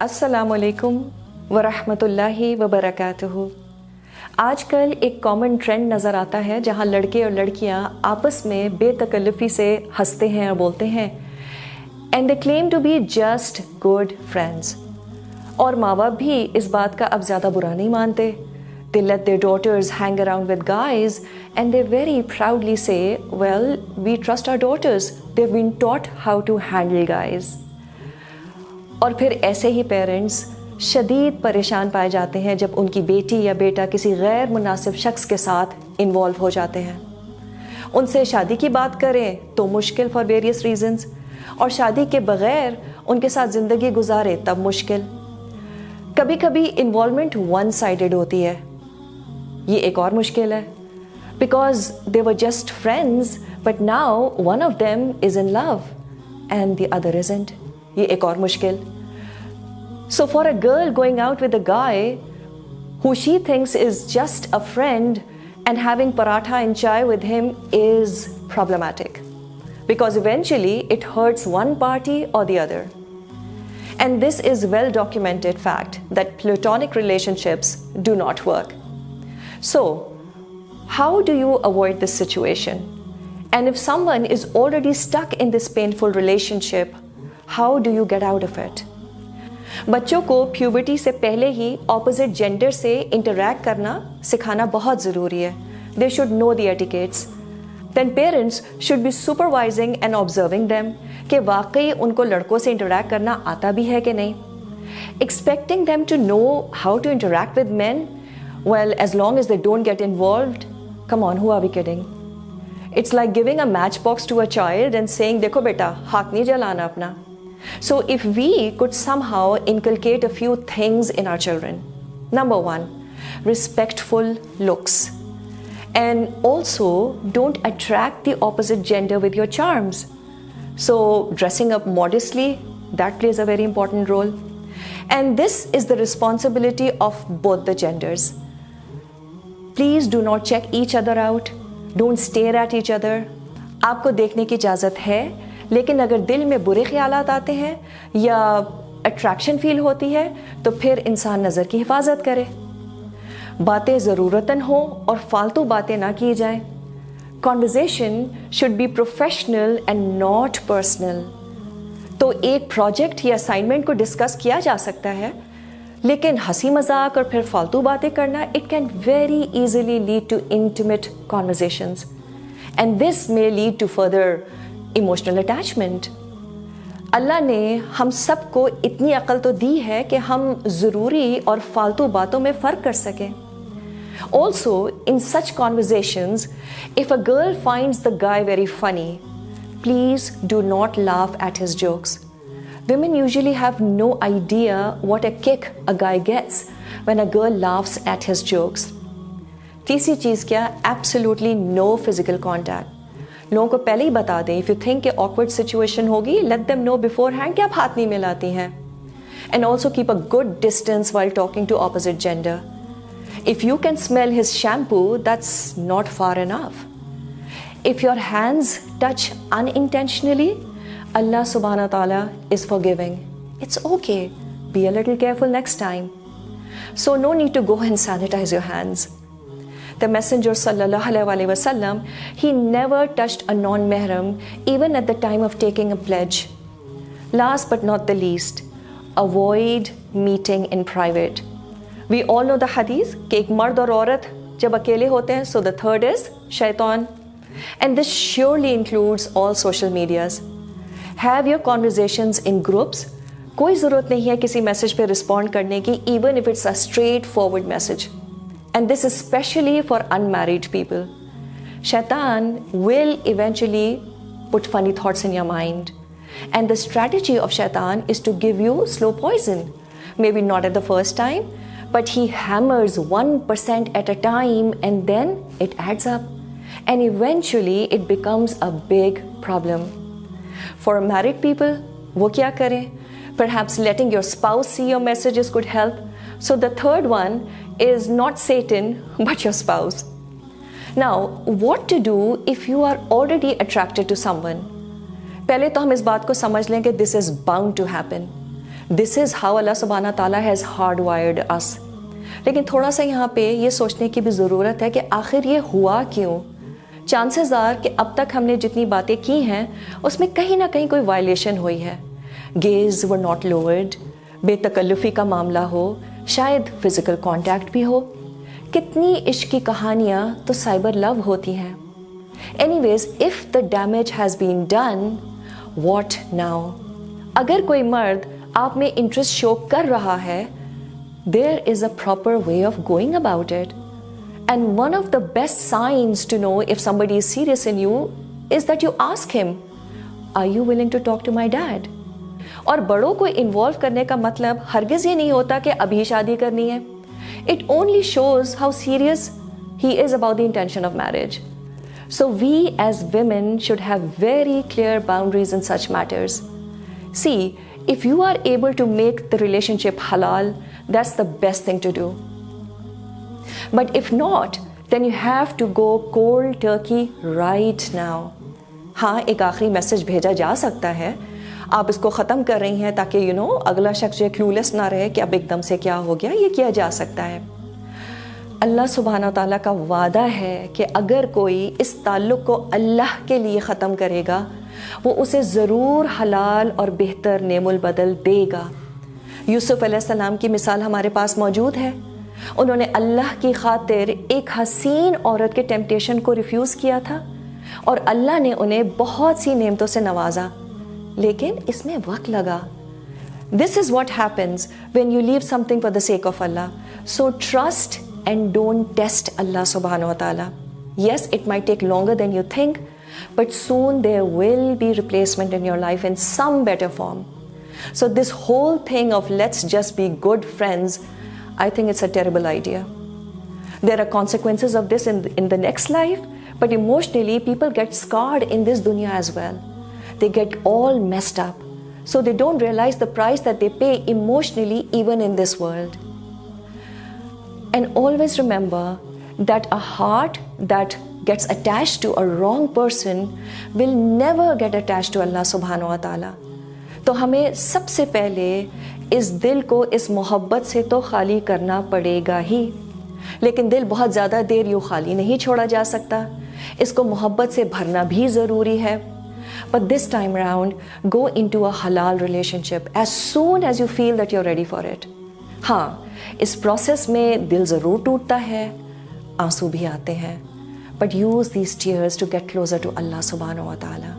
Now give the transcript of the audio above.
अस्सलामुअलैकुम वरहमतुल्लाहि वबरकातुहू। आजकल एक कॉमन ट्रेंड नज़र आता है जहाँ लड़के और लड़कियाँ आपस में बेतकल्लुफ़ी से हंसते हैं और बोलते हैं and they claim to be just good friends. और माँ बाप भी इस बात का अब ज़्यादा बुरा नहीं मानते। They let their daughters hang around with guys and they very proudly say, well, we trust our daughters. They've been taught how to handle guys. और फिर ऐसे ही पेरेंट्स शदीद परेशान पाए जाते हैं जब उनकी बेटी या बेटा किसी गैर मुनासिब शख्स के साथ इन्वॉल्व हो जाते हैं। उनसे शादी की बात करें तो मुश्किल फॉर वेरियस रीजंस, और शादी के बगैर उनके साथ ज़िंदगी गुजारे तब मुश्किल। कभी कभी इन्वॉल्वमेंट वन साइडेड होती है, ये एक और मुश्किल है, because they were just friends but now one of them is in love and the other isn't, ये एक और मुश्किल। So for a girl going out with a guy who she thinks is just a friend and having paratha and chai with him is problematic, because eventually it hurts one party or the other. And this is well documented fact that platonic relationships do not work. So, how do you avoid this situation? And if someone is already stuck in this painful relationship, how do you get out of it? बच्चों को puberty से पहले ही opposite gender से interact करना सिखाना बहुत ज़रूरी है। They should know the etiquettes. Then parents should be supervising and observing them कि वाकई उनको लड़कों से इंटरैक्ट करना आता भी है कि नहीं। Expecting them to know how to interact with men, well, as long as they don't get involved, come on, who are we kidding? It's like giving a matchbox to a child and saying, देखो बेटा, हाथ नहीं जलाना अपना। So if we could somehow inculcate a few things in our children. Number one, respectful looks. And also, don't attract the opposite gender with your charms. So dressing up modestly, that plays a very important role. And this is the responsibility of both the genders. Please do not check each other out. Don't stare at each other. आपको देखने की इजाज़त है, लेकिन अगर दिल में बुरे ख्यालात आते हैं या अट्रैक्शन फील होती है तो फिर इंसान नज़र की हिफाजत करे। बातें ज़रूरतन हो और फालतू बातें ना की जाएं। Conversation should be professional and not personal. तो एक प्रोजेक्ट या असाइनमेंट को डिस्कस किया जा सकता है, लेकिन हंसी मजाक और फिर फालतू बातें करना, it can very easily lead to intimate conversations and this may lead to further emotional attachment. Allah ने हम सबको इतनी अक्ल तो दी है कि हम ज़रूरी और फालतू बातों में फ़र्क कर सकें। Also, in such conversations, if a girl finds the guy very funny, please do not laugh at his jokes. Women usually have no idea what a kick a guy gets when a girl laughs at his jokes. तीसरी चीज़ क्या? Absolutely no physical contact. लोगों को पहले ही बता दें, if you think कि awkward situation होगी, let them know before कि आप हाथ नहीं मिलाती हैं। And also keep a good distance while talking to opposite gender. If you can smell his shampoo, that's not far enough. If your hands touch unintentionally, Allah सुब्हाना ताला is forgiving. It's okay, be a little careful next time. So no need to go and sanitize your hands. The Messenger sallallahu alaihi wasallam, he never touched a non-mahram even at the time of taking a pledge. Last but not the least, avoid meeting in private. We all know the hadith कि एक मर्द और औरत जब अकेले होते हैं, so the third is shaitan. And this surely includes all social medias. Have your conversations in groups. कोई ज़रूरत नहीं है किसी मैसेज पे रिस्पॉन्ड करने की, even if it's a straightforward message. And this is especially for unmarried people. Shaitan will eventually put funny thoughts in your mind. And the strategy of Shaitan is to give you slow poison. Maybe not at the first time, but he hammers 1% at a time and then it adds up. And eventually it becomes a big problem. For married people, wo kya kare? Perhaps letting your spouse see your messages could help. So the third one is not Satan, but your spouse. Now, what to do if you are already attracted to someone? पहले तो हम इस बात को समझ लें कि this is bound to happen. This is how Allah सुब्हाना ताला हैज़ हार्ड वायर्ड अस। लेकिन थोड़ा सा यहाँ पे ये सोचने की भी ज़रूरत है कि आखिर ये हुआ क्यों। चांसेस आर कि अब तक हमने जितनी बातें की हैं उसमें कहीं ना कहीं कोई वायलेशन हुई है। गेज वर नॉट लोअर्ड, बेतकल्लुफ़ी का मामला हो, शायद फिज़िकल कांटेक्ट भी हो। कितनी इश्क की कहानियाँ तो साइबर लव होती हैं। Anyways, if the damage has been done, what now? अगर कोई मर्द आप में इंटरेस्ट शो कर रहा है, there is a proper way of going about it. And one of the best signs to know if somebody is serious in you is that you ask him, are you willing to talk to my dad? और बड़ों को involve करने का मतलब हरगिज़ ये नहीं होता कि अभी शादी करनी है. It only shows how serious he is about the intention of marriage. So we as women should have very clear boundaries in such matters. See, if you are able to make the relationship halal, that's the best thing to do. But if not, then you have to go cold turkey right now. हाँ, एक आखिरी message भेजा जा सकता है. आप इसको ख़त्म कर रही हैं ताकि अगला शख्स जो क्लूलेस ना रहे कि अब एकदम से क्या हो गया. ये किया जा सकता है. अल्लाह सुब्हाना ताला का वादा है कि अगर कोई इस ताल्लुक़ को अल्लाह के लिए ख़त्म करेगा, वो उसे ज़रूर हलाल और बेहतर नेमुल बदल देगा. यूसुफ अलैहिस्सलाम की मिसाल हमारे पास मौजूद है. उन्होंने अल्लाह की खातिर एक हसीन औरत के टेम्पटेशन को रिफ्यूज़ किया था और अल्लाह ने उन्हें बहुत सी नेमतों से नवाजा, लेकिन इसमें वक्त लगा. This is what happens when you leave something for the sake of Allah. So trust and don't test Allah subhanahu wa ta'ala. Yes, it might take longer than you think, but soon there will be replacement in your life in some better form. So this whole thing of let's just be good friends, I think it's a terrible idea. There are consequences of this in the next life, but emotionally people get scarred in this dunya as well. They get all messed up, so they don't realize the price that they pay emotionally even in this world. And always remember that a heart that gets attached to a wrong person will never get attached to Allah subhanahu wa ta'ala. तो हमें सबसे पहले इस दिल को इस मोहब्बत से तो खाली करना पड़ेगा ही. लेकिन दिल बहुत ज़्यादा देर यूँ खाली नहीं छोड़ा जा सकता. इसको मोहब्बत से भरना भी ज़रूरी है. But this time around, go into a halal relationship as soon as you feel that you're ready for it. हाँ, इस प्रोसेस में दिल ज़रूर टूटता है, आंसू भी आते हैं, but use these tears to get closer to Allah subhanahu wa ta'ala.